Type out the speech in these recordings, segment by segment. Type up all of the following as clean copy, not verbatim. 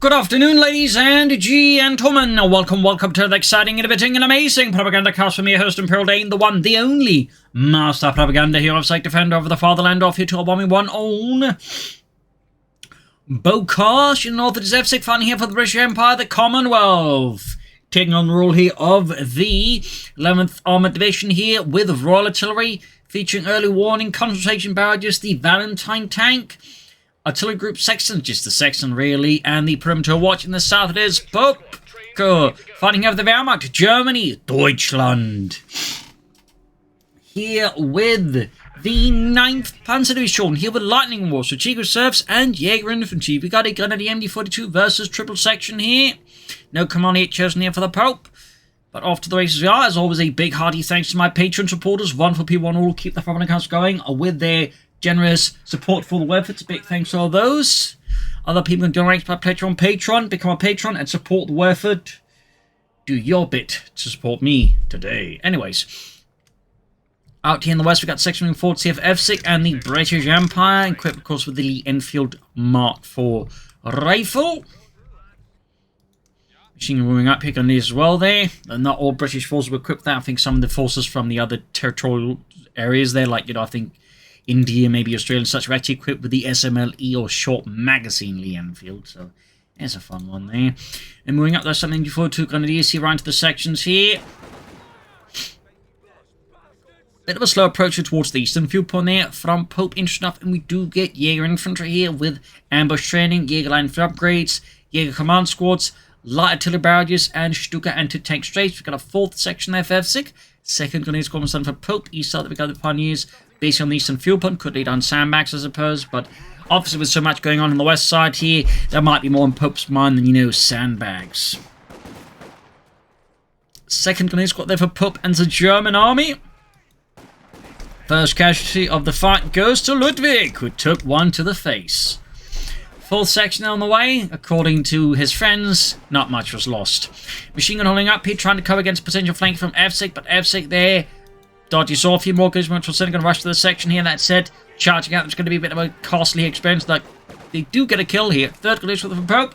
Good afternoon, ladies and gentlemen. Welcome to the exciting, innovating, and amazing Propagandacast from your host, Imperial Dane, the one, the only Master Propaganda here of Evsik, defender of the fatherland of here to our one own Bocage. In north, it is Evsik, fighting here for the British Empire, the Commonwealth. Taking on the role here of the 11th Armoured Division here with Royal Artillery, featuring early warning, concentration barrages, the Valentine tank, Artillery Group Sexton, just the Sexton really, and the perimeter watch in the south it is DaPopeCoH, fighting over the Wehrmacht, Germany, Deutschland. Here with the 9th Panzer Division, here with Lightning Wars, Jaeger Reserves and Jaeger Infantry. We got a gun at the MD42 versus triple section here. No command yet chosen here for the Pope. But off to the races we are. As always, a big hearty thanks to my Patreon supporters. One for P1 all, keep the Propagandacast going with their generous support for the web. It's a big thanks to all those. Other people can donate by Patreon. Become a patron and support the Werford. Do your bit to support me today. Anyways, out here in the west, we got Section Forts here for Evsik and the British Empire, equipped, of course, with the Lee Enfield Mark IV rifle. Machine gun moving up here on these as well there. And not all British forces were equipped with that. I think some of the forces from the other territorial areas there, like, I think India, maybe Australia and such, are actually equipped with the SMLE or short magazine Lee Enfield, so there's a fun one there. And moving up, there's something before to Grenadiers here around to the sections here. Bit of a slow approach towards the eastern viewpoint there from Pope, interesting enough, and we do get Jaeger Infantry here with ambush training, Jaeger line for upgrades, Jaeger command squads, light artillery barrages, and Stuka anti-tank straits. We've got a 4th section there for Evsik, 2nd Grenadier Squadron stand for Pope, east side that we got the Pioneers, based on the eastern fuel point, could lead on sandbags, I suppose, but obviously with so much going on the west side here, there might be more in Pope's mind than, sandbags. 2nd Grenadier Squad there for Pope and the German army. First casualty of the fight goes to Ludwig, who took one to the face. 4th section on the way, according to his friends, not much was lost. Machine gun holding up here, trying to cover against potential flank from Evsik, but Evsik there dodges off here. More goods, which will certainly going to rush to the section here. That said, charging out is going to be a bit of a costly experience. Like, they do get a kill here. 3rd Grenadier for the Pope.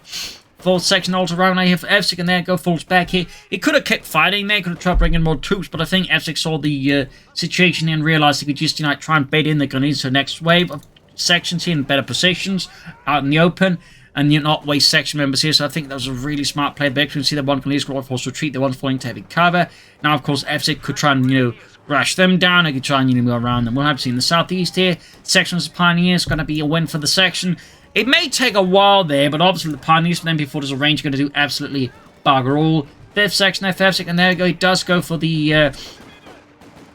4th section also around here for Evsik, and there go falls back here. He could have kept fighting there, could have tried bringing more troops, but I think Evsik saw the situation and realised he could just try and bait in the Grenadiers to the next wave of sections here in better positions out in the open, and not waste section members here. So I think that was a really smart play there. You can see that one Grenadier squad forced retreat, the one falling to heavy cover. Now, of course, Evsik could try and rush them down. I could try and move around them. We'll have to see in the southeast here. Sections of Pioneers going to be a win for the section. It may take a while there, but obviously the Pioneers from MP4 there's a range going to do absolutely bugger all. 5th section there for Evsik, and there we go. He does go for the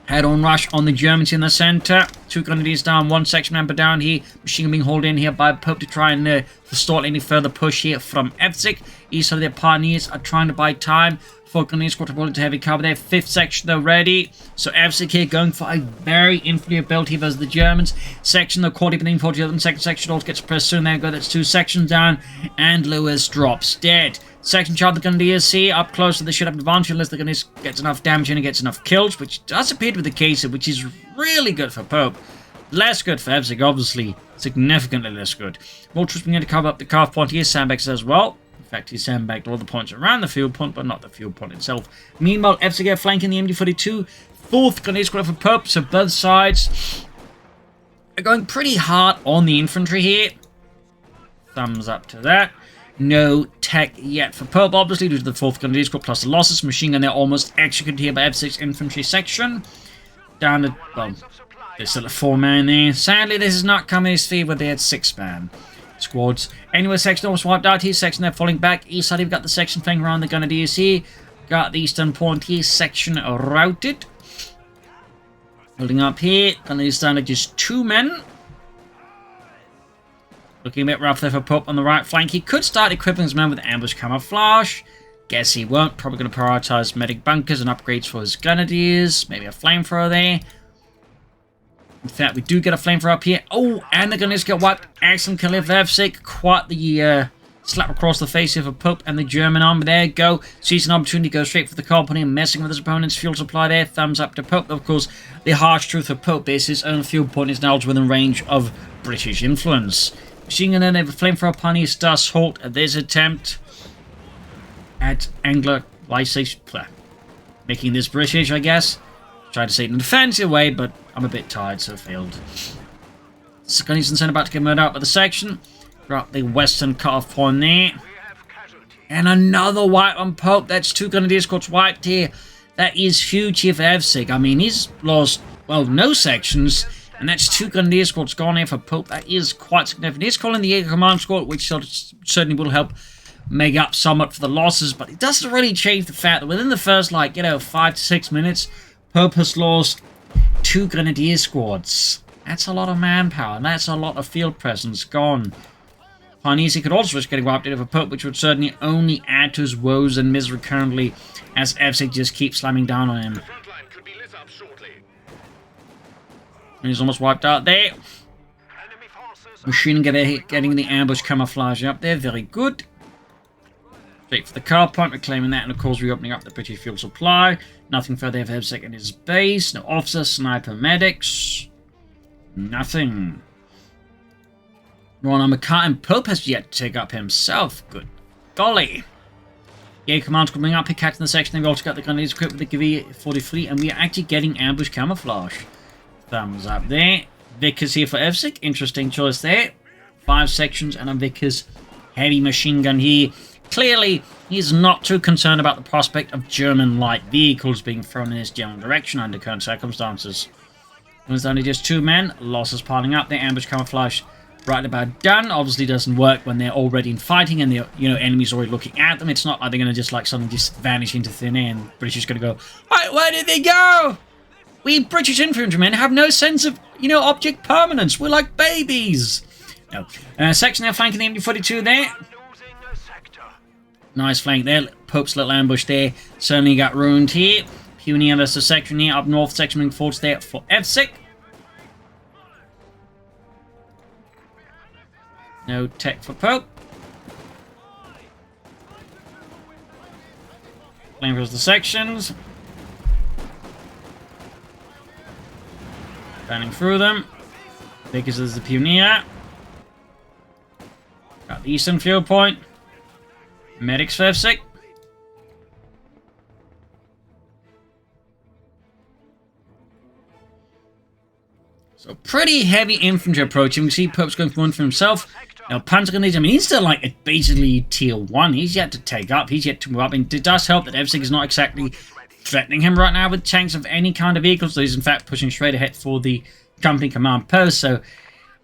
head-on rush on the Germans in the centre. 2 Grenadiers down, 1 section member down here. Machine gun being hauled in here by Pope to try and forestall any further push here from Evsik. East of their Pioneers are trying to buy time. 4 Grenadier squad to pull into heavy cover there. 5th section though ready. So Evsik here going for a very inferior build here versus the Germans. Section though caught between 40 of them. 2nd section also gets pressed soon. There we go. That's 2 sections down. And Lewis drops dead. Second charge the Grenadiers here up close, so they should have an advantage unless the Grenadiers gets enough damage and gets enough kills, which does appear to be the case, which is really good for Pope. Less good for Evsik, obviously. Significantly less good. More troops being able to cover up the calf point here. Sandbags as well. In fact, he sandbagged all the points around the field point, but not the field point itself. Meanwhile, Evsik are flanking the MD42. 4th Grenadier squad for Pope, so both sides are going pretty hard on the infantry here. Thumbs up to that. No tech yet for Pope, obviously, due to the 4th Grenadier squad plus the losses. Machine gun, they're almost executed here by Evsik's infantry section. Down to, well, there's still a 4-man there. Sadly, this is not coming as feed where they had 6-man squads. Anyway, section almost wiped out here. Section they're falling back. East side, you've got the section flanking around the Grenadiers here. Got the eastern point here. Section routed. Building up here. Grenadiers down to just 2 men. Looking a bit rough there for Pope on the right flank. He could start equipping his men with ambush camouflage. Guess he won't. Probably going to prioritise medic bunkers and upgrades for his Grenadiers. Maybe a flamethrower there. In fact, we do get a flamethrower up here. Oh, and the Grenadiers get wiped. Excellent kill for Evsik. Quite the slap across the face here for Pope and the German army. There you go. Sees an opportunity, goes straight for the company and messing with his opponent's fuel supply there. Thumbs up to Pope. Of course, the harsh truth of Pope is his own fuel point is now within range of British influence. Machine gun there, the flamethrower pioneers does halt at this attempt at Angler Lysation, making this British, I guess. Tried to say it in a defensive way, but I'm a bit tired, so failed. Scully's and about to get murdered out by the section. Drop the western cut-off point there. And another wipe on Pope. That's 2 Grenadier squads wiped here. That is huge here for Evsik. I mean, he's lost, well, no sections. And that's 2 Grenadier squads gone here for Pope. That is quite significant. He's calling the Jaeger command squad, which certainly will help make up somewhat for the losses. But it doesn't really change the fact that within the first, 5 to 6 minutes, Pope has lost 2 Grenadier squads. That's a lot of manpower, and that's a lot of field presence gone. Parnesi could also risk getting wiped out of a Pope, which would certainly only add to his woes and misery currently, as Evsik just keeps slamming down on him. And he's almost wiped out there. Machine getting the ambush camouflage up there, very good. Straight for the car point, reclaiming that, and of course reopening up the British fuel supply. Nothing further of Evsik in his base, no officer, sniper, medics. Nothing. Ron McCart and Pope has yet to take up himself. Good golly. Yeah, command's coming up, pick in the section, then we also got the grenades equipped with the GV-43, and we are actually getting ambush camouflage. Thumbs up there. Vickers here for Evsik, interesting choice there. 5 sections and a Vickers heavy machine gun here. Clearly, he's not too concerned about the prospect of German light vehicles being thrown in his general direction under current circumstances. There's only just 2 men, losses piling up, their ambush camouflage right about done. Obviously doesn't work when they're already in fighting and the enemy's already looking at them. It's not like they're going to just suddenly just vanish into thin air and British is going to go, "Hey, where did they go? We British infantrymen have no sense of, object permanence. We're like babies." No. Section now flanking the MD-42 there. Nice flank there. Pope's little ambush there. Certainly got ruined here. Puny versus section here. Up north, section moving forwards there for Evsik. No tech for Pope. Flamethrowers the sections. Banning through them. Vickers is the Pioneer. Got the eastern field point. Medics for Evsik. So pretty heavy infantry approaching. We see Pope's going for one for himself. Now Panzer Grenadiers, I mean, he's still basically tier 1. He's yet to take up. He's yet to move up. And it does help that Evsik is not exactly threatening him right now with tanks of any kind of vehicles. So he's in fact pushing straight ahead for the company command post. So,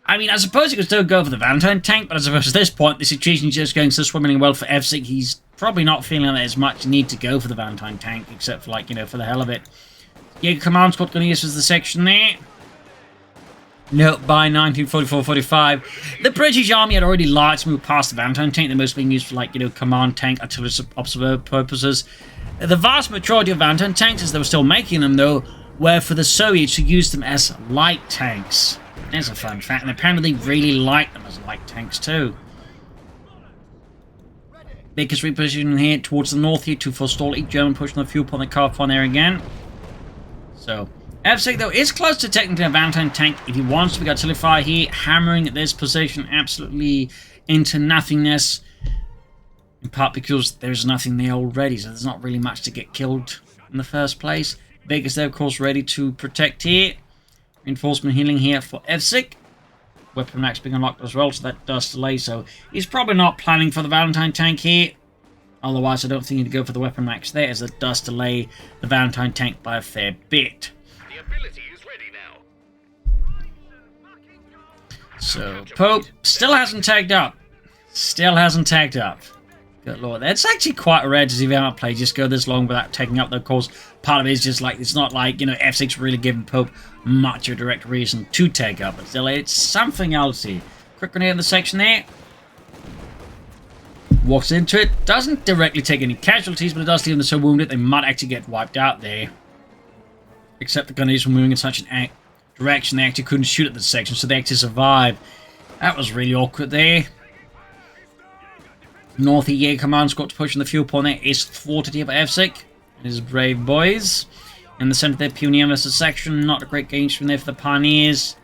I mean, I suppose he could still go for the Valentine tank, but I suppose at this point, the situation is just going so swimmingly well for Evsik. He's probably not feeling that there's much need to go for the Valentine tank, except for, for the hell of it. Jaeger command squad going to use the section there. No, by 1944-45, the British Army had already largely moved past the Valentine tank. They're mostly being used for, command tank, artillery observer purposes. The vast majority of Valentine tanks, as they were still making them, though, were for the Soviets who used them as light tanks. There's a fun fact, and apparently they really like them as light tanks, too. Baker's repositioning here towards the north here to forestall each German pushing the fuel upon the car upon there again. So, Evsik, though, is close to technically a Valentine tank if he wants to be artillery fire here, hammering at this position absolutely into nothingness. In part because there's nothing there already, so there's not really much to get killed in the first place. Baker's there, of course, ready to protect here. Reinforcement healing here for Evsik. Weapon max being unlocked as well, so that does delay. So he's probably not planning for the Valentine tank here. Otherwise, I don't think he'd go for the weapon max there, as it does delay the Valentine tank by a fair bit. The ability is ready now. So Pope still hasn't tagged up. Still hasn't tagged up. Good lord, that's actually quite rare to see the outplay just go this long without taking up. Though, of course, part of it is just it's not like, Evsik's really giving Pope much of a direct reason to take up, but still, it's something else here. Quick grenade in the section there. Walks into it, doesn't directly take any casualties, but it does leave them so wounded they might actually get wiped out there. Except the grenades were moving in such an direction they actually couldn't shoot at this section, so they actually survived. That was really awkward there. North Jaeger command squad to push on the fuel point there is thwarted here by Evsik and his brave boys. In the center there, Pioneer versus section, not a great game from there for the Pioneers.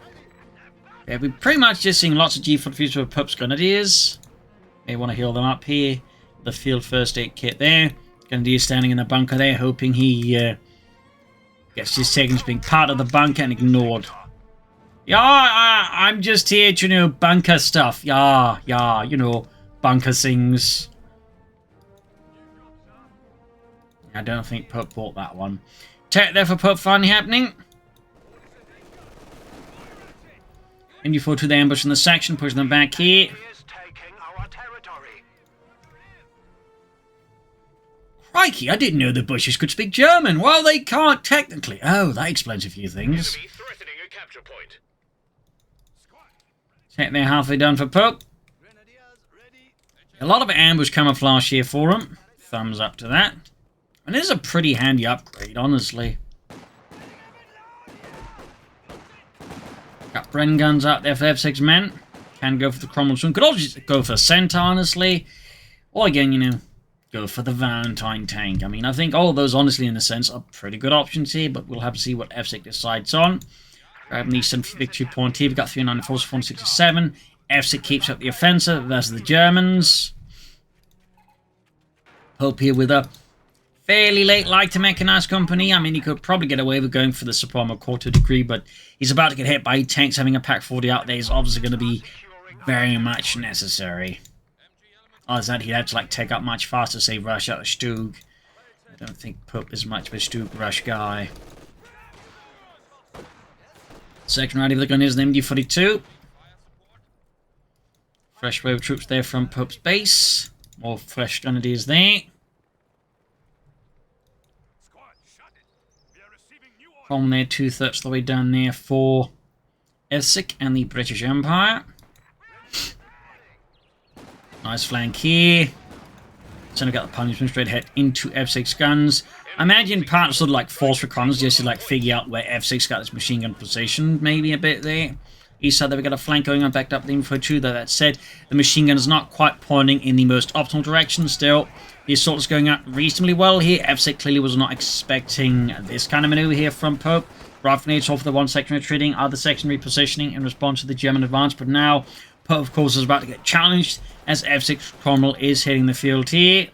Yeah, we're pretty much just seeing lots of G43s with Pope's Grenadiers. May want to heal them up here. The field first aid kit there. Grenadier standing in the bunker there, hoping he gets his taken as being part of the bunker and ignored. Yeah, I'm just here to, bunker stuff. Yeah, bunker things. I don't think Pope bought that one. Tech there for Pope finally happening. And you fall to the ambush in the section, pushing them back here. Crikey, I didn't know the bushes could speak German. Well, they can't technically. Oh, that explains a few things. Threatening a capture point. Check they're halfway done for Pope. A lot of ambush camouflage here for him. Thumbs up to that. And it is a pretty handy upgrade, honestly. Got Bren guns out there for F6 men. Can go for the Cromwell soon. Could also just go for Centaur, honestly. Or again, go for the Valentine tank. I mean, I think all of those, honestly, in a sense, are pretty good options here, but we'll have to see what Evsik decides on. Grabbing the Eastern victory point here. We've got 394 to 467. Evsik keeps up the offensive versus the Germans. Pope here with a fairly late light to mechanized company. I mean, he could probably get away with going for the Supremo Corps to a degree, but he's about to get hit by tanks. Having a Pack 40 out there is obviously going to be very much necessary. Other than that, he'd have to take up much faster, say, rush out of Stug. I don't think Pope is much of a Stug rush guy. Second round of the gun is the MD-42. Fresh wave of troops there from Pope's base. More fresh grenadiers there. From there, 2/3 of the way down there for Evsik and the British Empire. Nice flank here. So I got the punishment straight ahead into F6 guns. I imagine part of sort of force recons just to figure out where F6 got its machine gun position, maybe a bit there. East side, we got a flank going on, backed up the Infantry. Though that said, the machine gun is not quite pointing in the most optimal direction still. The assault is going out reasonably well here. Evsik clearly was not expecting this kind of maneuver here from Pope. Rifle off the one section retreating, other section repositioning in response to the German advance, but now Pope, of course, is about to get challenged as F6 Cromwell is hitting the field here.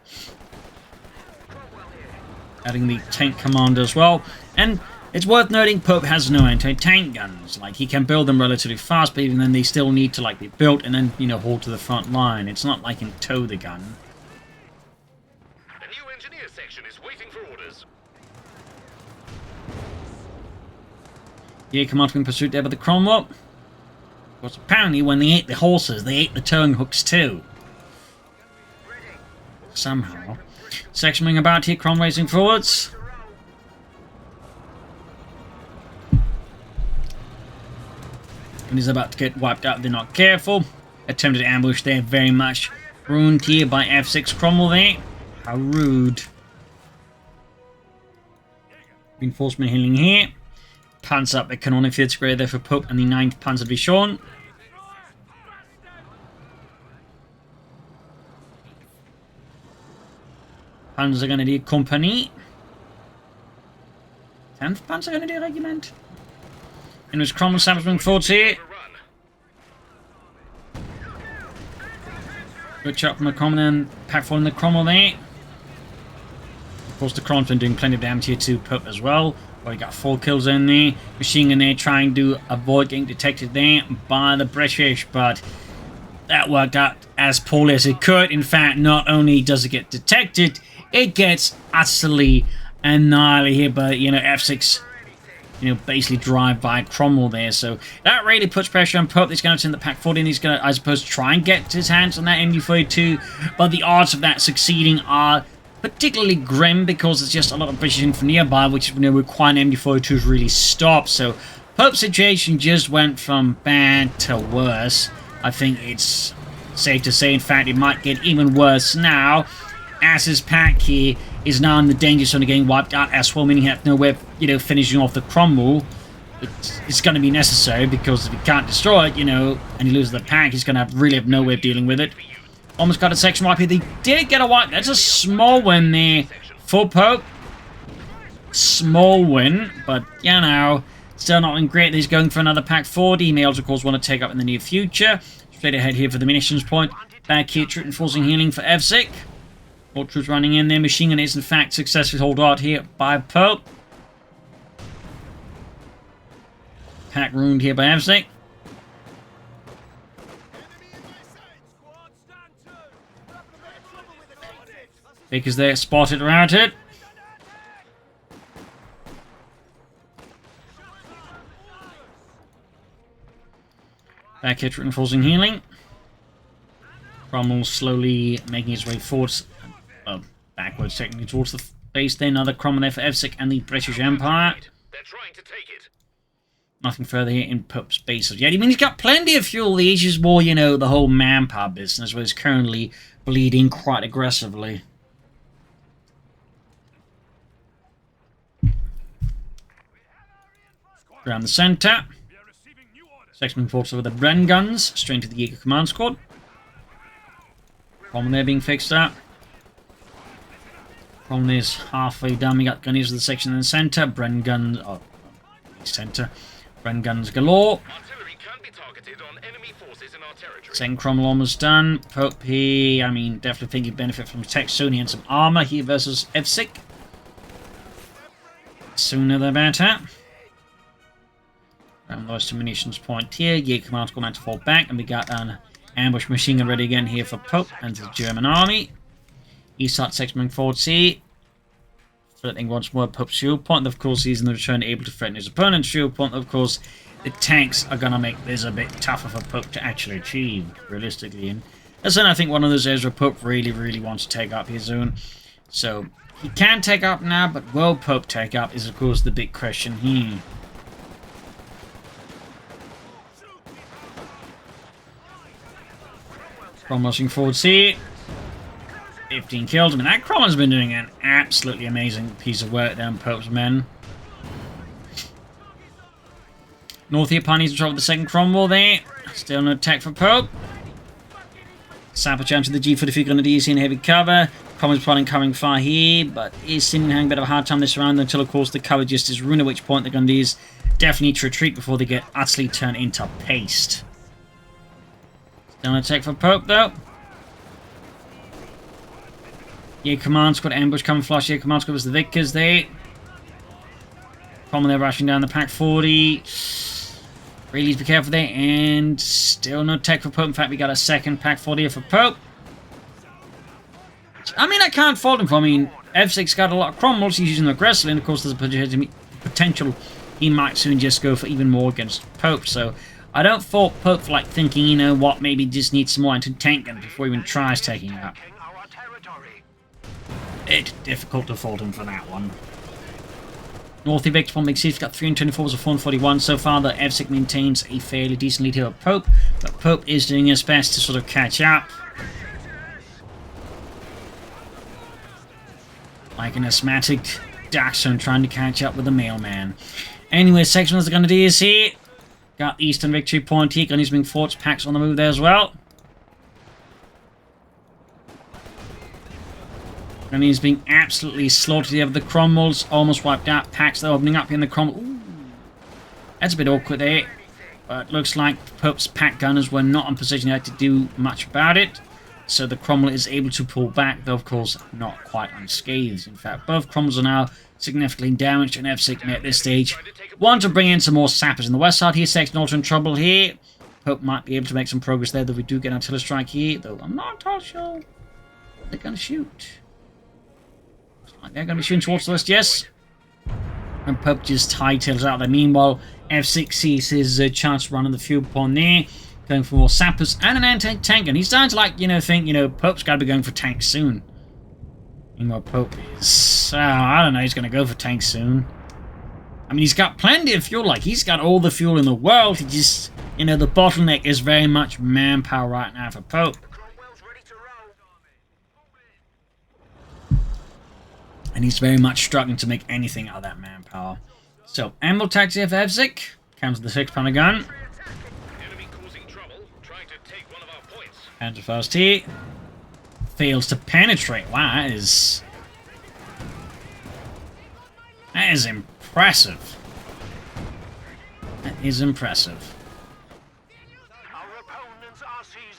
Adding the tank commander as well. And it's worth noting Pope has no anti-tank guns. He can build them relatively fast, but even then they still need to be built and then, haul to the front line. It's not like he can tow the gun. A new engineer section is waiting for orders. Yeah, command being pursued there by the Cromwell. Because apparently when they ate the horses, they ate the towing hooks too. Somehow. Section ring about here, Cromwell racing forwards. And he's about to get wiped out if they're not careful. Attempted ambush there, very much ruined here by F6 Cromwell there. How rude. Reinforcement healing here. Panzer up the cannon field square there for Pope and the 9th Panzer to be shown. Panzer Grenadier Company. 10th Panzer Grenadier Regiment. And there's Cromwell Sabbathman forwards here. Good shot from the Cromwell and Pack 4 in the Cromwell there. Of course, the Cromwell's been doing plenty of damage here to Pope as well. Already got 4 kills in there. Machine gun there trying to avoid getting detected there by the British, but that worked out as poorly as it could. In fact, not only does it get detected, it gets utterly annihilated here by, F6, basically drive by Cromwell there. So that really puts pressure on Pope. He's going to send the Pack 40 and he's going to, I suppose, try and get his hands on that MD-42, but the odds of that succeeding are particularly grim because there's just a lot of British infantry nearby, which require an MD-42 to really stop. So Pope's situation just went from bad to worse. I think it's safe to say, in fact, it might get even worse now, as his pack here is now in the danger zone of getting wiped out as well, meaning he has no way of, finishing off the Cromwell. It's going to be necessary because if he can't destroy it, and he loses the pack, he's going to really have no way of dealing with it. Almost got a section wipe here. They did get a wipe. That's a small win there for Pope. Small win, but, Still not looking great. He's going for another pack 40. He may also, of course, want to take up in the near future. Straight ahead here for the munitions point. Back here, troop enforcing healing for Evsik. More troops running in there. Machine gun is, in fact, successfully hauled out here by Pope. Pack ruined here by Evsik. Because they're spotted around it. Back here, reinforcing healing. Cromwell slowly making his way forwards, backwards, technically towards the base. There, another Cromwell there for Evsik and the British Empire. They're trying to take it. Nothing further here in Pope's base yet. I mean, he's got plenty of fuel. The issue is more, you know, the whole manpower business, where he's currently bleeding quite aggressively. Around the centre. Section forces with the Bren guns, straight to the Jaeger command squad. Cromwell there being fixed up. Cromwell is halfway done. We got gunnies with the section in the centre. Bren guns, centre. Bren guns galore. Artillery can be targeted on enemy forces in our territory. Second Cromwell almost done. Pope here, I mean, definitely think he'd benefit from tech soon. He had some armour here versus Evsik. Sooner the better. Around those two munitions point here. Jaeger command's going to fall back, and we got an ambush machine gun ready again here for Pope and the German army. East side section forward C. Threatening once more Pope's fuel point. Of course, he's in the return able to threaten his opponent's fuel point. Of course, the tanks are going to make this a bit tougher for Pope to actually achieve, realistically. And that's I think one of those areas where Pope really, really wants to take up his zone. So, he can take up now, but will Pope take up is, of course, the big question here. Cromwell rushing forward C. 15 kills. I mean, that Cromwell's been doing an absolutely amazing piece of work there on Pope's men. North here, Pioneers in trouble with the second Cromwell there. Still no attack for Pope. Sapper jump to the G43 Grenadiers in heavy cover. Cromwell's planning coming far here, but is seeming having a bit of a hard time this round until, of course, the cover just is ruined, at which point the Grenadiers definitely need to retreat before they get utterly turned into paste. Still no attack for Pope, though. Yeah, command squad ambush camouflage here. Command squad was the Vickers there. Cromwell there rushing down the pack 40. Really need to be careful there. And still no tech for Pope. In fact, we got a second pack 40 here for Pope. I mean, I can't fault him for. I mean, Evsik's got a lot of Cromwells. He's using them aggressively. And of course, there's a potential he might soon just go for even more against Pope. So I don't fault Pope for like thinking, you know what, maybe just needs some more anti-tank guns before he even tries taking it up. It's difficult to fault him for that one. North Evictor from Big C's got 324 of 441 so far. That Evsik maintains a fairly decent lead here with Pope, but Pope is doing his best to sort of catch up. Like an asthmatic Dachshund trying to catch up with the mailman. Anyway, section is going to do is here. Got Eastern Victory Point here. Gunnies being forts, packs on the move there as well. And he's being absolutely slaughtered here with the Cromwells. Almost wiped out. Packs they're opening up here in the Cromwell. Ooh. That's a bit awkward there. But looks like Pope's pack gunners were not in position yet to do much about it. So the Cromwell is able to pull back, though of course not quite unscathed. In fact, both Cromwells are now significantly damaged, and Evsik may at this stage want to bring in some more sappers in the west side here. Section also in trouble here. Pope might be able to make some progress there, though we do get an artillery strike here, though I'm not entirely sure what they're going to shoot. They're going to be shooting towards the west, yes. And Pope just hightails out there. Meanwhile, Evsik sees his chance to run on the fuel pond there. Going for more sappers and an anti-tank. And he's starting to, like, think, Pope's got to be going for tanks soon. Meanwhile, Pope is, I don't know, he's going to go for tanks soon. I mean, he's got plenty of fuel. Like, he's got all the fuel in the world. He just, the bottleneck is very much manpower right now for Pope. And he's very much struggling to make anything out of that manpower. So, ammo tactics here for Evsik. Comes with the 6-pounder gun. Enemy causing trouble, trying to take one of our points. And the first here. Fails to penetrate. Wow, that is impressive. is impressive.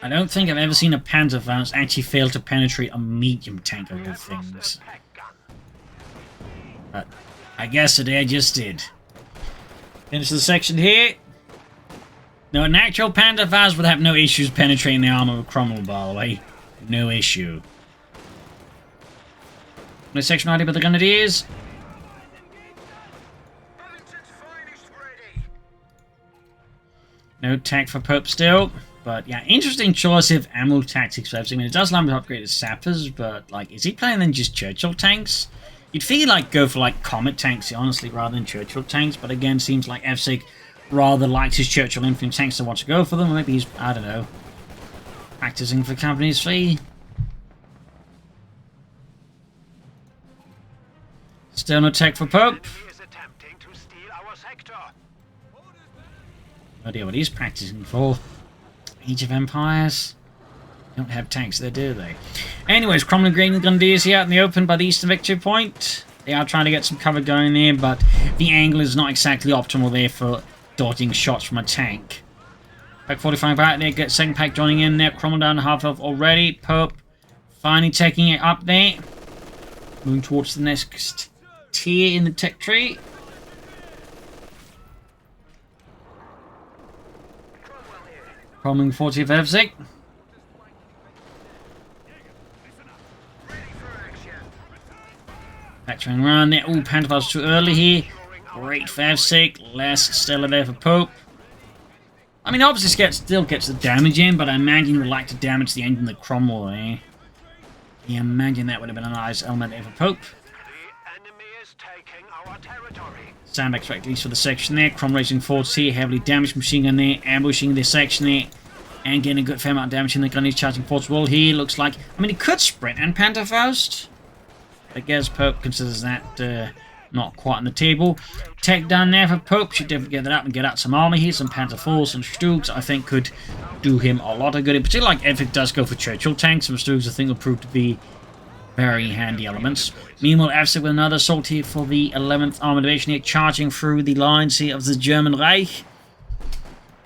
I don't think I've ever seen a Panzerfaust actually fail to penetrate a medium tank of all things. But I guess today I just did. Finish the section here. Now, an actual Panzerfaust would have no issues penetrating the armor of Cromwell, by the way. No issue. Next section ready with the Grenadiers. No tech for Pope still. But yeah, interesting choice of ammo tactics for Evsik. I mean, it does allow him to upgrade his sappers, but like, is he playing then just Churchill tanks? You'd feel like go for like Comet tanks, honestly, rather than Churchill tanks. But again, seems like Evsik rather likes his Churchill infantry tanks and wants to go for them. Or maybe he's, I don't know, practicing for company's fee. Still no tech for Pope. No idea what he's practicing for. Age of Empires? Don't have tanks there, do they? Anyways, Cromwell Green and Grenadiers here out in the open by the eastern victory point. They are trying to get some cover going there, but the angle is not exactly optimal there for dodging shots from a tank. Pack 45 out there, get second pack joining in there. Cromwell down to half health already. Pope finally taking it up there. Moving towards the next tier in the tech tree. Cromwell 40 of Evsik. Factoring around there. Ooh, Panzerfaust too early here. Great for Evsik. Less Stella there for Pope. I mean, obviously still gets the damage in, but I imagine he would like to damage the engine of Cromwell, eh? Yeah, imagine that would have been a nice element there for Pope. Sandbags right, at least for the section there. Cromwell racing forwards here. Heavily damaged machine gun there. Ambushing this section there. And getting a good fair amount of damage in the gun. He's charging forwards wall here. Looks like... I mean, he could sprint and Panzerfaust. I guess Pope considers that not quite on the table. Tech down there for Pope. Should definitely get that up and get out some armor here. Some Panzer IVs and Stugs I think could do him a lot of good. In particular, like Evsik does go for Churchill tanks. Some Stugs I think will prove to be very handy elements. Meanwhile, Evsik with another assault here for the 11th Armored Division here, charging through the lines here of the German Reich.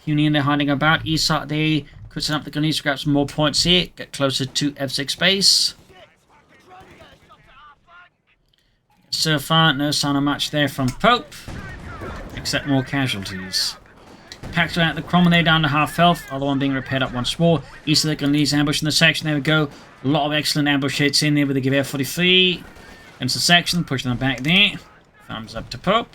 Union they're hiding about. East side there. Could set up the Grenadiers to grab some more points here. Get closer to Evsik's base. So far, no sign of much there from Pope, except more casualties. Packed out the Cromwell there down to half health, other one being repaired up once more. East of the Grenadiers ambush in the section, there we go. A lot of excellent ambush hits in there with the Gewehr 43. Into the section, pushing them back there. Thumbs up to Pope.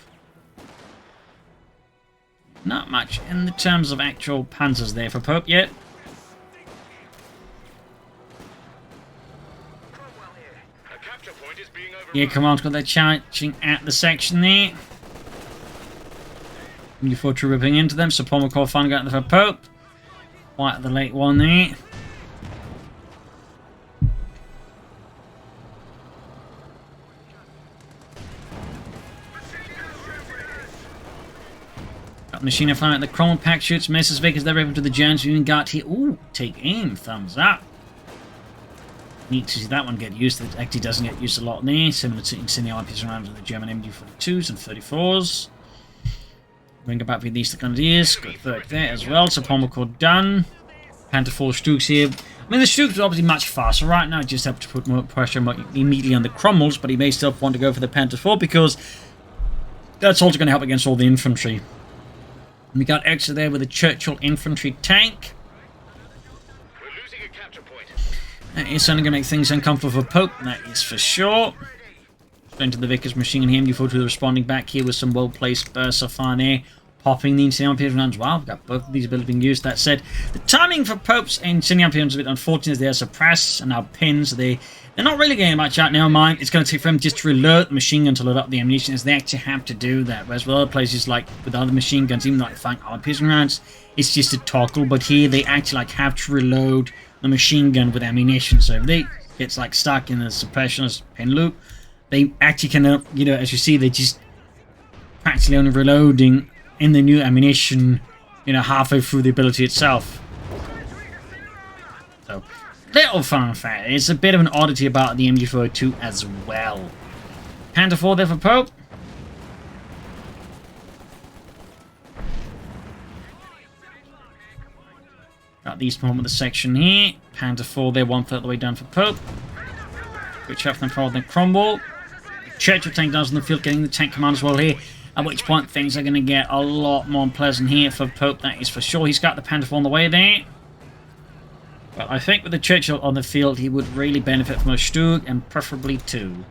Not much in the terms of actual panzers there for Pope yet. Yeah, Command's got that charging at the section there. Infantry ripping into them, so DaPopeCoH finally got for Pope. Quite the late one there. Got Machine flying at the Cromwell pack shoots, misses big as they're able to the Jones Union Guard here. Ooh, take aim, thumbs up. Neat to see that one get used. It actually doesn't get used a lot there. Similar to incendiary IPs around with the German MG42s and 34s. Bring about with these Grenadiers. Good work there as well. So DaPopeCoH done. Panther 4 Stugs here. I mean, the Stugs are obviously much faster right now. Just have to put more pressure immediately on the Cromwells, but he may still want to go for the Panther 4 because that's also going to help against all the infantry. And we got extra there with the Churchill infantry tank. That is certainly going to make things uncomfortable for Pope, that is for sure. Into the Vickers machine and him before to the responding back here with some well-placed bursts of fire there. Popping the incendiary rounds. Wow, we've got both of these abilities being used. That said, the timing for Pope's incendiary rounds is a bit unfortunate as they are suppressed and now pins. They're not really getting much out now. Mind, it's going to take for them just to reload the machine gun to load up the ammunition as they actually have to do that. Whereas with other places like with other machine guns, even like firing armor piercing rounds, it's just a toggle. But here they actually like have to reload the machine gun with ammunition, so if they gets like stuck in the suppressionist pin loop, they actually can, you know, as you see, they just practically only reloading in the new ammunition, you know, halfway through the ability itself. So, little fun fact. It's a bit of an oddity about the MG42 as well. Panther 4 there for Pope. Got these from the section here. Panther 4 there, 1/3 of the way down for Pope. Which up from the Cromwell. Churchill tank down on the field, getting the tank command as well here. At which point things are going to get a lot more unpleasant here for Pope, that is for sure. He's got the Panther 4 on the way there. But I think with the Churchill on the field, he would really benefit from a Stug, and preferably 2.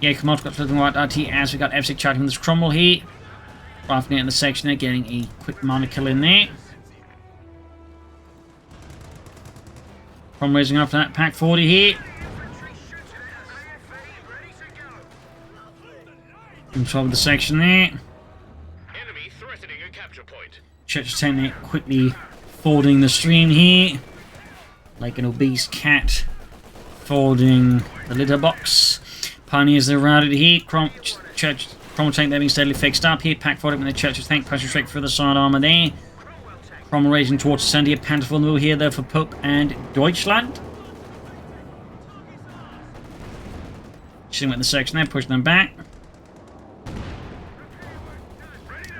Yeah, come on, we've got flipping white RT as we got Evsik charging with this Cromwell here. Rifling it in the section there, getting a quick minor kill in there. Cromwell raising after that, pack 40 here. Control of the section there. Enemy threatening a capture point. Churchill taking it quickly, fording the stream here. Like an obese cat, fording the litter box. Pioneers are routed here. Cromwell tank there being steadily fixed up here. Pack 40 with the Churchill tank pushing straight through the side armor there. Cromwell racing towards the center here. Panther 4 move here though for Pope and Deutschland. Shooting with the section there, pushing them back.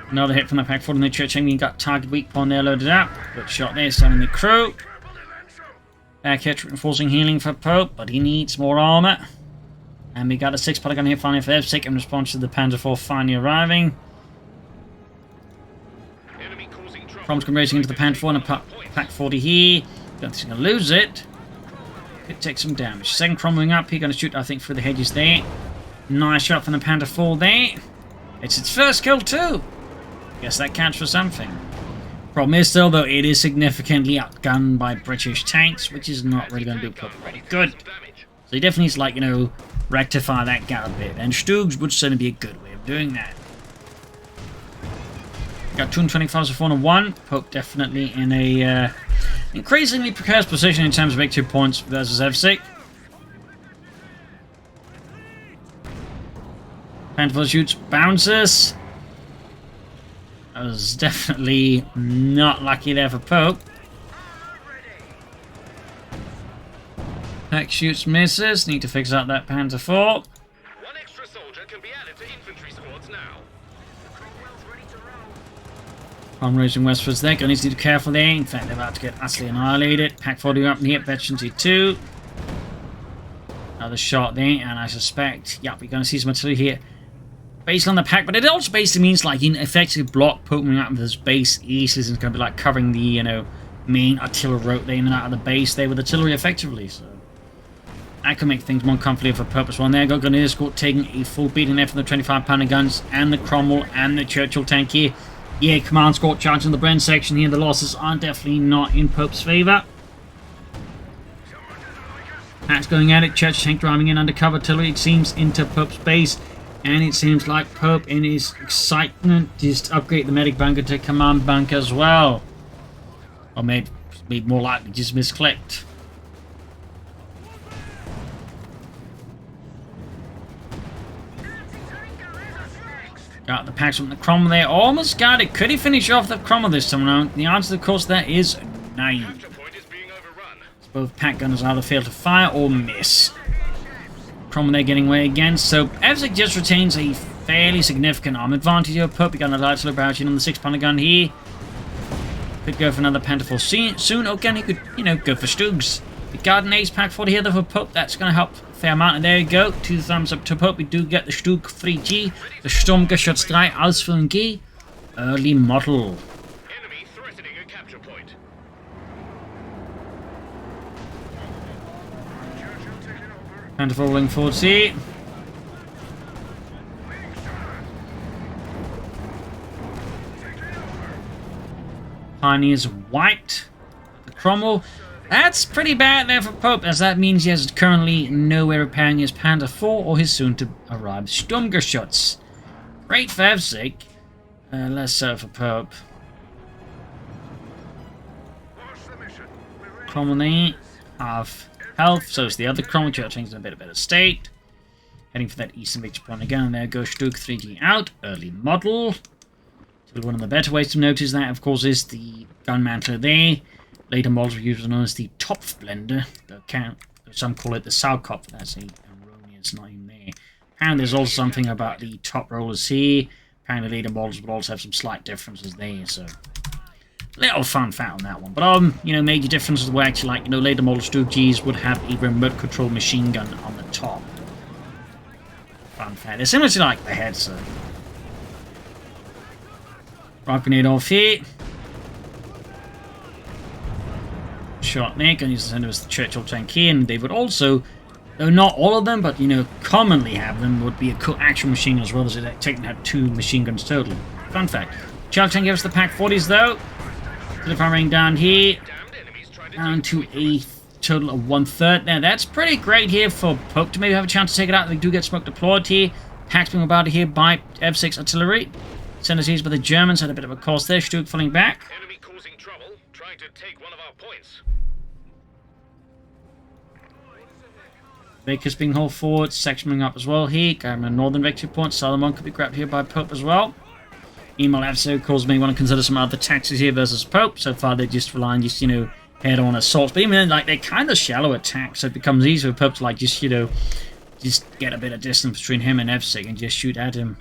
Another hit from the pack 40 in the Churchill. We got target weak point there loaded up. Good shot there, starting the crew. Back hit, reinforcing healing for Pope, but he needs more armor. And we got a 6-poly gun here finally for Evsik in response to the Panther 4 finally arriving. Cromwell's racing into the Panther 4 and a pack 40 here. Don't think he's going to lose it. Could take some damage. Second Cromwell up. He's going to shoot, I think, through the hedges there. Nice shot from the Panther 4 there. It's its first kill too. Guess that counts for something. Problem is still, though, it is significantly outgunned by British tanks, which is not really going to do Pope very good. So he definitely needs to, like, you know, rectify that gap a bit. And Stugs would certainly be a good way of doing that. Got 225 to 401. Pope definitely in a increasingly precarious position in terms of victory points versus Evsik. Panther shoots, bounces. That was definitely not lucky there for Pope. Pack shoots, misses. Need to fix up that Panther 4. One extra soldier can be added to infantry squads now. I'm raging westwards there. Gonna need to be careful there. In fact, they're about to get utterly annihilated. Pack 40 up in here. Veteran 2. Another shot there, and I suspect, yep, we're going to see some artillery here based on the pack, but it also basically means like you can effectively block Pope moving out of his base easily, and it's going to be like covering the, you know, main artillery route there in and out of the base there with artillery effectively, so that can make things more comfortable for Pope as well. And there, got Grenadier Escort taking a full beating there from the 25-pounder guns and the Cromwell and the Churchill tank here. Yeah, command squad charging the Bren section here. The losses are definitely not in Pope's favour. Pat's going at it. Churchill tank driving in undercover artillery, it seems, into Pope's base. And it seems like Pope, in his excitement, just upgrade the medic bunker to command bunker as well. Or maybe more likely just misclicked. Got the packs from the Cromwell there. Almost got it. Could he finish off the Cromwell this time around? The answer, of course, there is no. Both pack gunners either fail to fire or miss. Cromwell there getting away again. So Evsik just retains a fairly significant arm advantage over Pope. We got a light slow barrage in on the 6-pounder gun here. Could go for another Panther 4 soon. Again, he could, you know, go for Stugs. The Garden Ace pack 40 here though for Pope. That's going to help a fair amount. And there you go. 2 thumbs up to Pope. We do get the Stug 3G. The Sturmgeschütz 3 Ausführung G. Early model. Enemy threatening a capture point. Panther 4 rolling forward C. Pioneers white. The Cromwell. That's pretty bad there for Pope, as that means he has currently no way repairing his Panther 4 or his soon-to-arrive Sturmgeschütz. Great for Evsik. Less so for Pope. Cromwell there. Half health, so is the other Cromwell. Churchill's in a bit better state. Heading for that eastern victory point again, and there goes Stug 3G out. Early model. One of the better ways to notice that, of course, is the gun mantler there. Later models were usually known as the Topf blender. Some call it the Saugkopf. That's a erroneous name there. And there's also something about the top rollers here. Apparently later models would also have some slight differences there. So Little fun fact on that one. But, you know, major differences were actually like, you know, later model Stooges would have a remote control machine gun on the top. Fun fact. They're similar to, like, the head, so. Rock grenade off here. Shot there. Gonna use the center as the Churchill tank here. And they would also, though not all of them, but, you know, commonly have them, would be a coaxial machine as well as it technically had 2 machine guns total. Fun fact. Churchill tank gives us the Pack 40s, though. The firing down here, down to a total of 1/3. Now that's pretty great here for Pope to maybe have a chance to take it out. They do get smoke deployed here. Packs being about here by Evsik artillery. Sent seized by the Germans, had a bit of a course there. Stuck falling back. Enemy causing trouble, trying to take one of our points. Baker's being hauled forward, sectioning up as well here. Going a northern victory point. Southern one could be grabbed here by Pope as well. Email Evsik calls me want to consider some other tactics here versus Pope. So far they're just relying you know, head-on assaults. But even then, like, they're kind of shallow attacks, so it becomes easier for Pope to, like, just, you know, just get a bit of distance between him and Evsik and just shoot at him.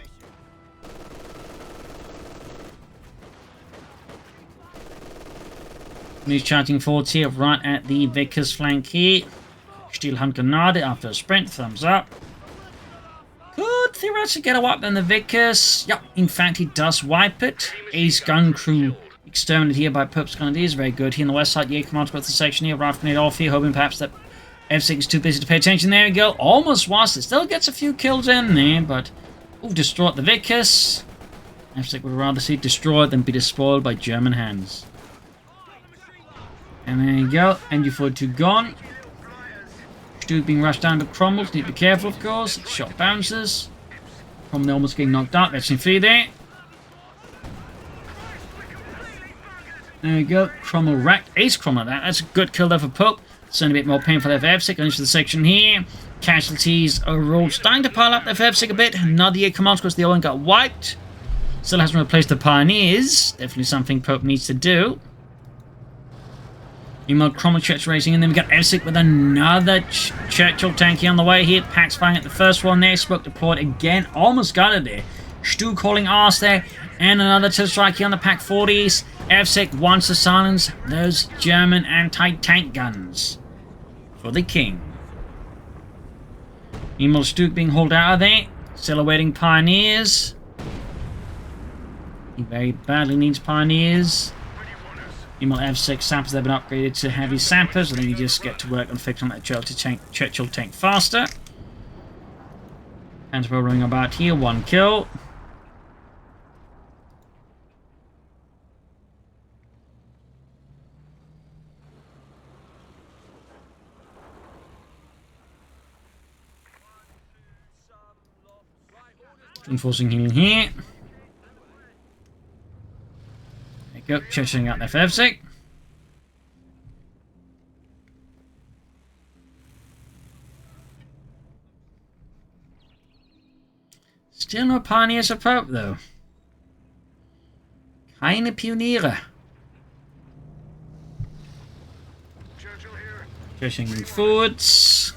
And he's charging forward here, right at the Vickers flank here. Steel Handgranate after a sprint, thumbs up. Could theoretically get a wipe on the Vickers. Yep, in fact he does wipe it. Ace gun crew exterminated here by Pope's Grenadiers. Very good. Here on the west side, Jaeger commands both the section here. Rifle grenade off here, hoping perhaps that Evsik is too busy to pay attention. There we go. Almost was. It still gets a few kills in there, but destroyed the Vickers. Evsik would rather see it destroyed than be despoiled by German hands. And there you go. NG-42 gone. Stu being rushed down to Cromwell. Need to be careful, of course. Shot bounces. Cromwell almost getting knocked out. That's in free there. There we go. Cromwell racked. Ace Cromwell. That's a good kill there for Pope. Certainly a bit more painful there for Evsik. Into the section here. Casualties overall starting to pile up there for Evsik a bit. Another year commands because the other one got wiped. Still hasn't replaced the Pioneers. Definitely something Pope needs to do. Meanwhile, Cromwell Churchill racing, and then we got Evsik with another Churchill tanky on the way here. Pax firing at the first one there. Smoke deployed again. Almost got it there. Stu calling arse there. And another to strike here on the Pack 40s. Evsik wants to silence those German anti-tank guns for the King. Meanwhile, Stu being hauled out of there. Still awaiting Pioneers. He very badly needs Pioneers. Meanwhile, Evsik sappers have been upgraded to heavy sappers, and then you just get to work on fixing that Churchill tank faster. And we're running about here, 1 kill. Enforcing healing here. There you go, chasing out there for Evsik. Still no Pioneers for Pope, though. Keine Pioniere. Chasing forwards.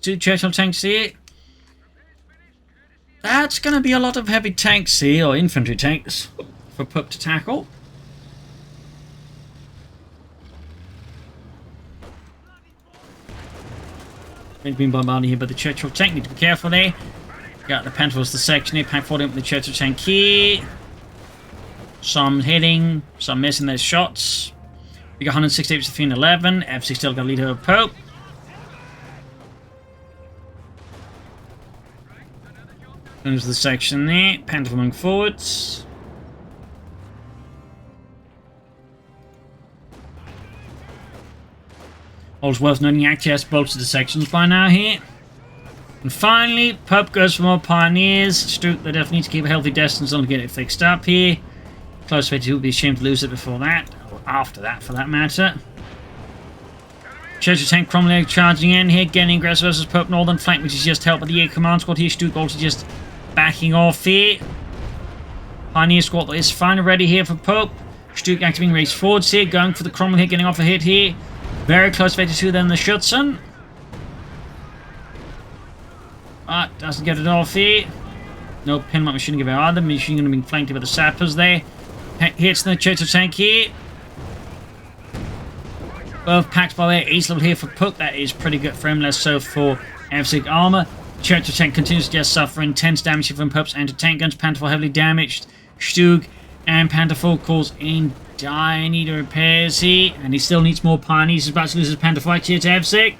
2 Churchill tanks here. That's going to be a lot of heavy tanks here, or infantry tanks, for Pope to tackle. Being bombarded here by the Churchill tank. Need to be careful there. Got the Pentacles, the section here. Pack 40 with the Churchill tank here. Some hitting, some missing their shots. We got 168 to 11. Evsik still got a lead over Pope. There's the section there. Panther moving forwards. All's worth noting, he actually has bolts to the sections by now here. And finally, Pope goes for more Pioneers. Stu, they definitely need to keep a healthy distance on to get it fixed up here. Close way to be ashamed to lose it before that, or after that for that matter. Churchill tank Cromwell charging in here, getting aggressive versus Pope northern flank, which is just helped by the Jaeger command squad here. Stu also just backing off here. Pioneer squad is finally ready here for Pope. Stu activating race forwards here, going for the Cromwell here, getting off a hit here. Very close way to then the Schutzen. But doesn't get it off here. No pinlock machine gun either. Machine gun being flanked by the sappers there. Hits the Churchill tank here. Both packs by the way, ace level here for Pope. That is pretty good for him, less so for Evsik armor. Churchill tank continues to just suffer intense damage from Pope's anti-tank guns. Panther heavily damaged. Stug and Panther calls in dire need of repairs here. And he still needs more pioneers. He's about to lose his Panther fight here to Evsik.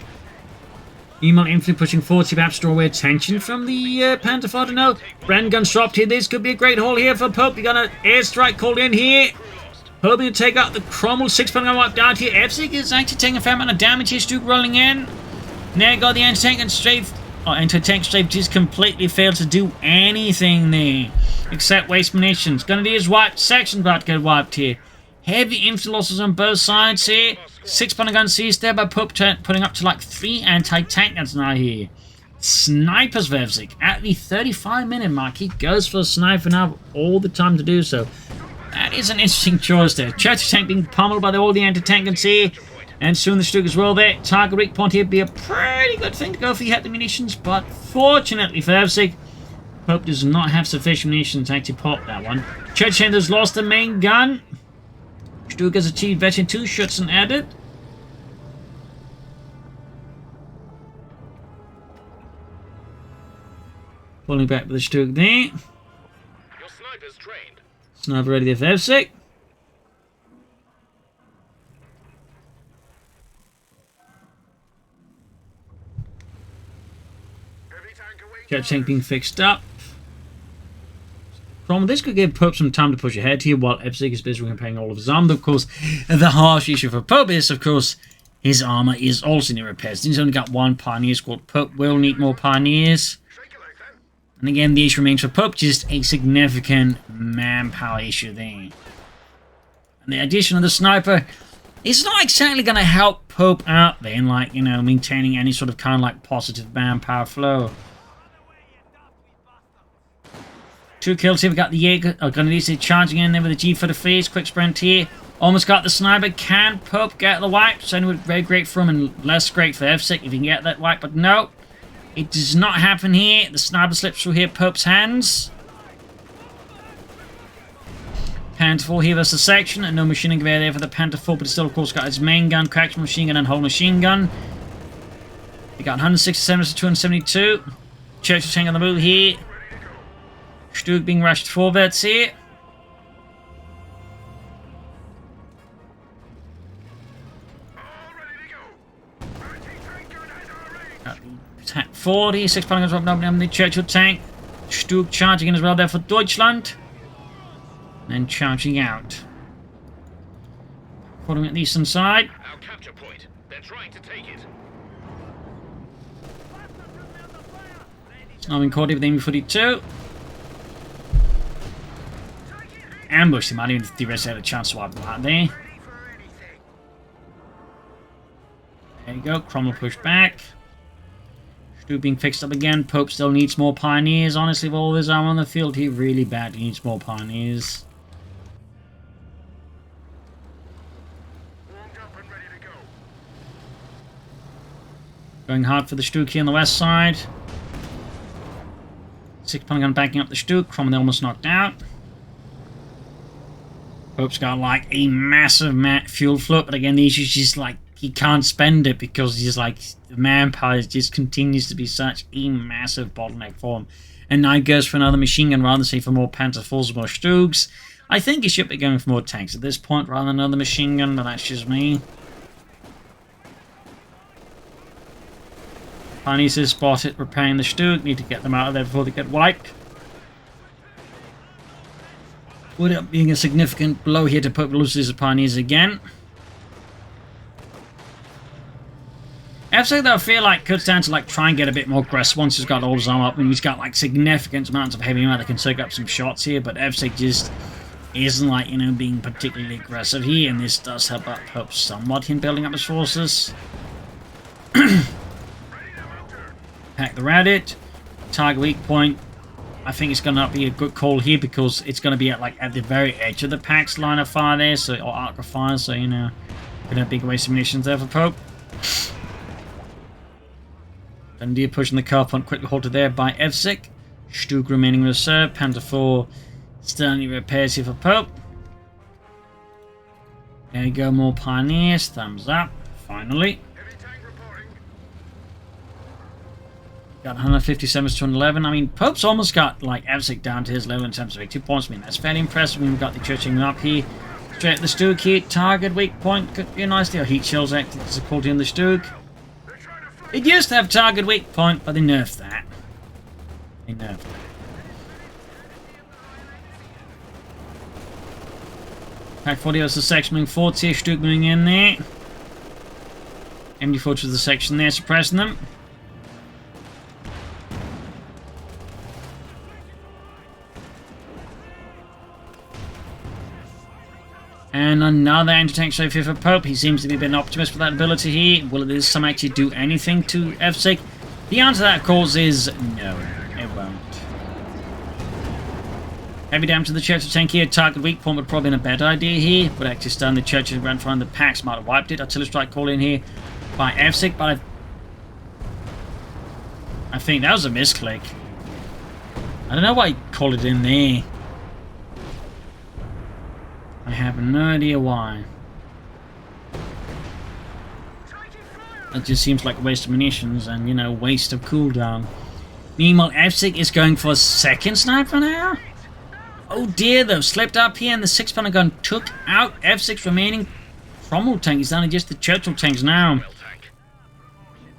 Email Infantry pushing forward to perhaps draw away attention from the Panther fight. I don't know. Bren guns dropped here. This could be a great haul here for Pope. You got an airstrike called in here. Hoping to take out the Cromwell 6-point gun wiped out here. Evsik is actually taking a fair amount of damage here. Stug rolling in. Now got the anti-tank and strafe. Anti-tank strafe just completely failed to do anything there. Except waste munitions. Gonna be his wiped. Section about to get wiped here. Heavy infantry losses on both sides here. 6-point gun seized there by Pope, putting up to like 3 anti-tank guns now here. Snipers for Evsik at the 35-minute mark. He goes for a sniper now all the time to do so. That is an interesting choice there. Churchill tank being pummeled by all the anti-tank guns here. And soon the Stug as well there. Target weak point here would be a pretty good thing to go for. He had the munitions, but fortunately for Evsik, Pope does not have sufficient munitions to actually pop that one. Churchill tank has lost the main gun. Stug has achieved veteran 2 shots and added. Pulling back with the Stug there. Your sniper's trained. Sniper ready there for Evsik. Jet tank being fixed up. This could give Pope some time to push ahead here while Evsik is busy repairing all of his armor. Of course, the harsh issue for Pope is, of course, his armor is also in repairs. He's only got 1 pioneer squad. Pope will need more pioneers. And again, the issue remains for Pope, just a significant manpower issue there. And the addition of the sniper is not exactly going to help Pope out there in, like, you know, maintaining any sort of kind of like positive manpower flow. 2 kills here. We got the Jaeger. Gonna charging in there with the G for the face. Quick sprint here. Almost got the sniper. Can Pope get the wipe? Certainly very great for him and less great for Evsik if he can get that wipe. But no, it does not happen here. The sniper slips through here Pope's hands. Panther 4 here versus section. And no machine gun there for the Panther 4. But he still, of course, got his main gun, cracked machine gun, and whole machine gun. He got 167 to 272. Churchill tank on the move here. Stug being rushed forwards here. Attack 40, 6-point guns dropping up on the Churchill tank. Stug charging in as well there for Deutschland. And then charging out. Following at the eastern side. Our capture point. They're trying to take it. I'm in caught with aiming 42. Ambush him. I didn't even theoretically had a chance to wipe them out there. There you go. Cromwell pushed back. Stug being fixed up again. Pope still needs more pioneers. Honestly, with all his armor on the field, he really badly needs more pioneers. Going hard for the Stug here on the west side. 6-point gun backing up the Stug. Cromwell almost knocked out. Pope's got like a massive fuel float, but again the issue is just like he can't spend it because he's like the manpower just continues to be such a massive bottleneck for him. And now he goes for another machine gun rather than say for more Panther 4s or more Stugs. I think he should be going for more tanks at this point rather than another machine gun, but that's just me. Pioneers is spotted repairing the Stug. Need to get them out of there before they get wiped. Would it being a significant blow here to Pope loses the pioneers again. Evsik, though, I feel like could stand to like try and get a bit more aggressive once he's got all his armor up, and he's got like significant amounts of heavy ammo that can soak up some shots here, but Evsik just isn't like, you know, being particularly aggressive here, and this does help out Pope somewhat in building up his forces. Pack the Radit. Target weak point. I think it's going to be a good call here because it's going to be at the very edge of the pack's line of fire there, so, or arc of fire, so, you know, going to have big waste of munitions there for Pope. Dundee pushing the car point quickly halted there by Evsik. Stug remaining reserve. Panther 4 still only repairs here for Pope. There you go, more pioneers. Thumbs up. Finally. Heavy tank reporting. Got 157 to 211. I mean, Pope's almost got like Evsik down to his level in terms of 2 points. I mean, that's fairly impressive. We've got the churching up here. Straight at the Stoke here. Target weak point. Could be a nice deal. Heat shells acting as supporting in the Stoke. It used to have target weak point, but they nerfed that. They nerfed it. Pack 40 was the section moving forward. See Stoke moving in there. MD4 to the section there, suppressing them. And another anti-tank show here for Pope. He seems to be a bit an optimist with that ability here. Will this some actually do anything to Evsik? The answer to that, of course, is no. It won't. Heavy damage to the Church of Tank here. Target weak point would probably been a better idea here. Would actually stun the Church and run from the packs. Might have wiped it. Artillery strike call in here by Evsik, but I think that was a misclick. I don't know why he called it in there. I have no idea why. It just seems like a waste of munitions and, you know, waste of cooldown. Meanwhile, Evsik is going for a second sniper now? Oh dear, though. Slipped up here and the 6-pounder gun took out Evsik's remaining Cromwell tank. He's down to just the Churchill tanks now.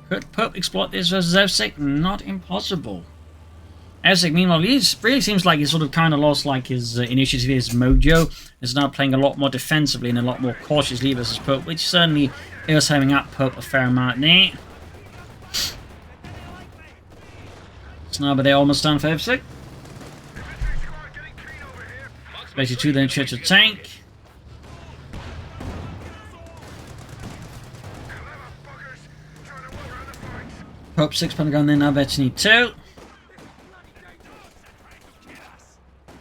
Could Pope exploit this versus Evsik? Not impossible. Evsik, meanwhile, he really seems like he's sort of kind of lost like his initiative, his mojo. Is now playing a lot more defensively and a lot more cautiously versus Pope, which certainly is having up Pope a fair amount there. Sniper there almost done for Evsik. 82 then Churchill tank. Pope 6-pounder gun there now, Bethany 2.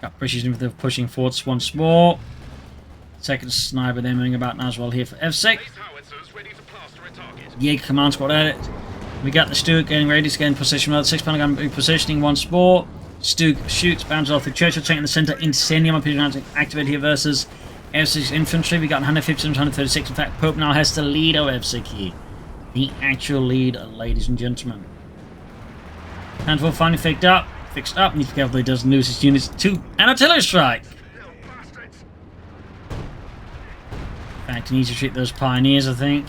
Got British infantry pushing forwards once more. Second sniper then moving about now as well here for Evsik. Jaeger command squad at it. We got the Stoke getting ready to get in position. Another 6-pounder gun positioning once more. Stoke shoots, bounces off the Churchill tank in the centre. Incendium activated here versus Evsik's infantry. We got 157 to 136. In fact, Pope now has to lead our Evsik here. The actual lead, ladies and gentlemen. Handful finally fixed up. Need to be careful he doesn't lose his units to an artillery strike. In fact, he needs to treat those pioneers, I think.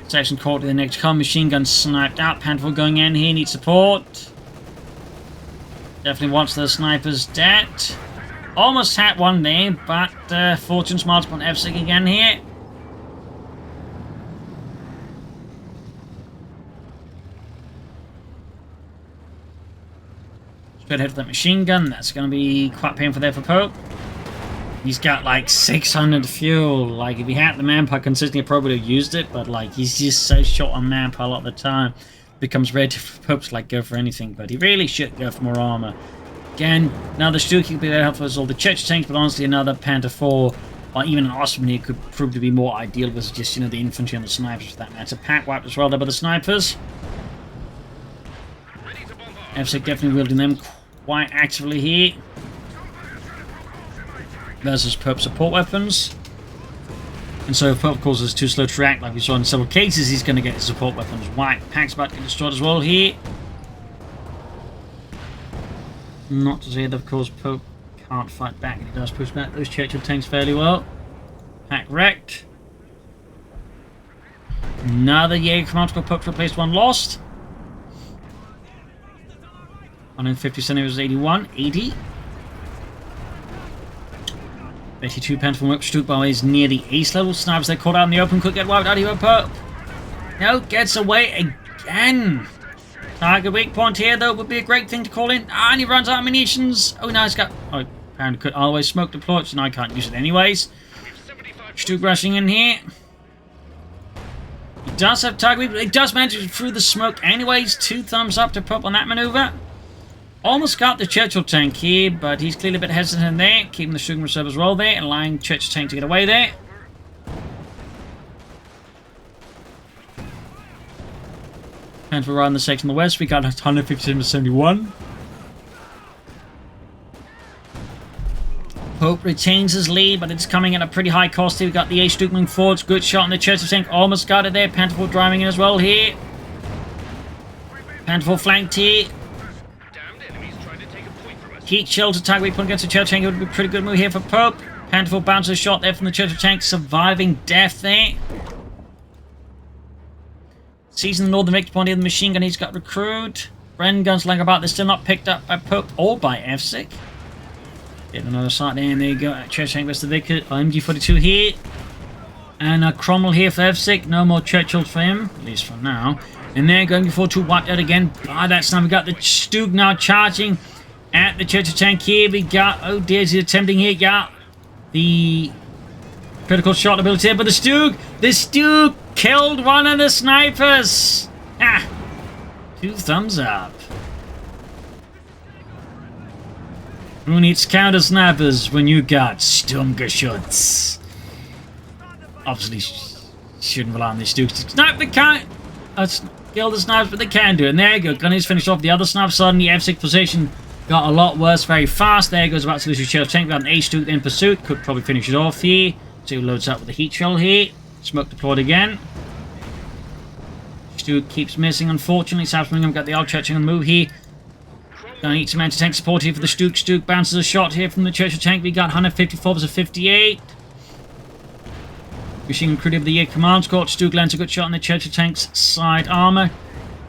Section caught to the next car. Machine gun sniped out. Handful going in here. Needs support. Definitely wants those snipers dead. Almost had one there, but Fortune smiles upon Evsik again here. Straight ahead for that machine gun. That's going to be quite painful there for Pope. He's got like 600 fuel. Like, if he had the manpower consistently, probably would have used it. But like, he's just so short on manpower a lot of the time. Becomes ready for Pope to like go for anything. But he really should go for more armor. Again, another Stuka could be very helpful as all the Church tanks. But honestly, another Panther 4 or even an Osman here could prove to be more ideal versus just, you know, the infantry and the snipers for that matter. Pack wiped as well there by the snipers. Evsik definitely wielding them quite actively here. Versus Pope support weapons. And so if Pope causes too slow to react, like we saw in several cases, he's going to get his support weapons wiped. Pack's about to get destroyed as well here. Not to say that, of course, Pope can't fight back, and he does push back those Churchill tanks fairly well. Pack wrecked. Another Jaeger command squad. Pope replaced one lost. 150 centimeters, 81, 80. 82 Panther from Stuka by is near the ace level. Snipers they caught out in the open. Could get wiped out here by Pope. No, gets away again. Target weak point here, though, would be a great thing to call in. Ah, and he runs out of munitions. Oh, no, he's got... Oh, apparently could always smoke deploy, so now I can't use it anyways. Stuka rushing in here. He does have target weak, but he does manage to through the smoke anyways. 2 thumbs up to Pope on that maneuver. Almost got the Churchill tank here, but he's clearly a bit hesitant there. Keeping the Stuka reserve as well there, and allowing Churchill tank to get away there. And for around the section on the west, we got 157 to 71. Pope retains his lead, but it's coming at a pretty high cost here. We've got the Ace Duke moving forwards. Good shot on the Church of Tank. Almost got it there. Pantherful driving in as well here. Pantherful flanked here. Damned enemies trying to take a point from us. Heat shells attack weak point against the Church of Tank. It would be a pretty good move here for Pope. Pantherful bounces a shot there from the Church of Tank. Surviving death there. Seizing the northern victory point here. The machine gun he's got recruit. Bren guns lying about. They're still not picked up by Pope or by Evsik. Get another sight there, and there you go. Church Tank versus the Vicar. MG42 here. And a Cromwell here for Evsik. No more Churchills for him, at least for now. And they're going before two wiped out again by that sniper. We got the Stug now charging at the Church of Tank here. We got, oh dear, he's attempting here. Got the critical shot ability here, but the Stug killed one of the snipers. Ah, 2 thumbs up. Who needs counter snipers when you got Sturmgeschütz? Obviously, shouldn't rely on these Stugs to snipe the kill the snipers, but they can do it. And there you go. Gunny's finished off the other sniper. Suddenly, Evsik position got a lot worse very fast. There goes about to lose his Church Tank. Got an H2 in pursuit. Could probably finish it off here. 2 loads up with the heat shell here. Smoke deployed again. Stu keeps missing, unfortunately. South Birmingham got the old Church on the move here. Gonna need some anti-tank support here for the Stuk. Stuk bounces a shot here from the Church of Tank. We got 154 versus 58. Machine gun crew of the year commands. Court Stuk lands a good shot on the Church of Tank's side armor.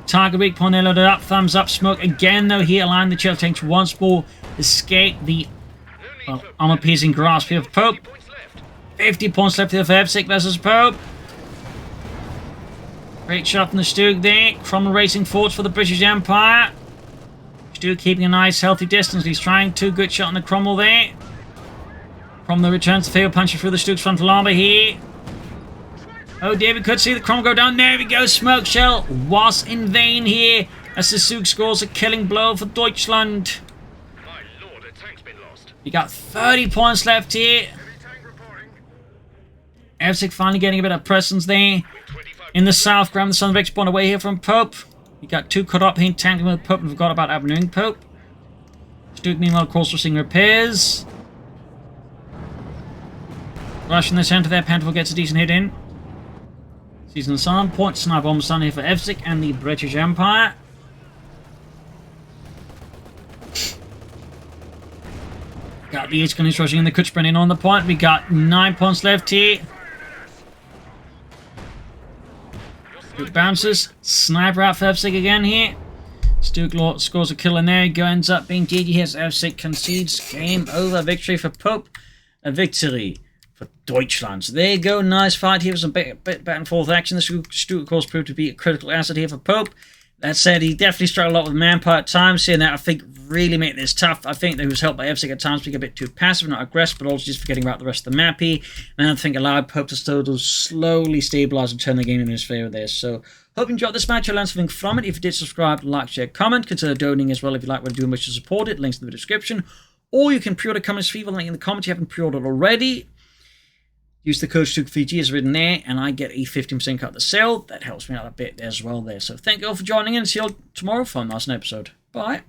Target weak point, they loaded up. Thumbs up. Smoke again, though. Here, allowing the Church of Tank to once more escape the armor-piercing grasp here of Pope. 50 points left here for Evsik versus Pope. Great shot from the Stug there. Cromwell racing forwards for the British Empire. Stug keeping a nice healthy distance. He's trying to. Good shot on the Cromwell there. Cromwell returns the field, punching through the Stug's frontal armor here. Oh dear, we could see the Cromwell go down. There we go. Smoke shell was in vain here as the Stug scores a killing blow for Deutschland. My lord, a tank's been lost. You got 30 points left here. Evsik finally getting a bit of presence there. In the south, grab the Southern Victory Point away here from Pope. You got 2 cut up here, tanking with Pope, and forgot about outmaneuvering Pope. Stug, meanwhile, of course, we're seeing repairs. Rush in the center there, Pantherful gets a decent hit in. Season the sun, point snipe almost done here for Evsik and the British Empire. Got the H-Gunners rushing in, the Kutch in on the point. We got 9 points left here. Good bounces. Sniper out for Evsik again here. Stug scores a kill in there. He ends up being GG here as Evsik concedes. Game over. Victory for Pope. A victory for Deutschland. So there you go. Nice fight here. Some bit back and forth action. This Stug, of course, proved to be a critical asset here for Pope. That said, he definitely struggled a lot with manpower at times. Seeing that, I think, really made this tough. I think that he was helped by Evsik at times being a bit too passive, not aggressive, but also just forgetting about the rest of the map here. And I think allowed Pope to slowly stabilize and turn the game in his favor there. So, hope you enjoyed this match. I learned something from it. If you did, subscribe, like, share, comment. Consider donating as well if you like what I do and wish to support it. Links in the description. Or you can pre-order Communist Fever. Link in the comments if you haven't pre-ordered already. Use the code CoH2 as written there, and I get a 15% cut of the sale. That helps me out a bit as well there. So thank you all for joining in, and see you all tomorrow for a nice episode. Bye.